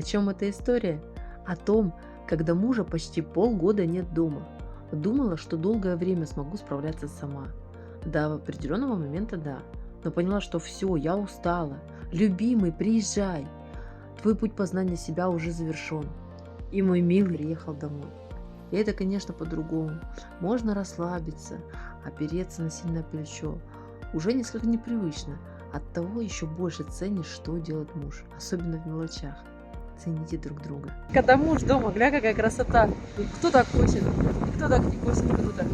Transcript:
О чем эта история? О том, когда мужа почти полгода нет дома. Думала, что долгое время смогу справляться сама. До определенного момента да. Но поняла, что все, я устала. Любимый, приезжай. Твой путь познания себя уже завершен. И мой милый приехал домой. И это, конечно, по-другому. Можно расслабиться, опереться на сильное плечо. Уже несколько непривычно. Оттого еще больше ценишь, что делает муж. Особенно в мелочах. Цените друг друга. Когда муж дома, гля, какая красота. Кто так косит? Кто так не косит круто?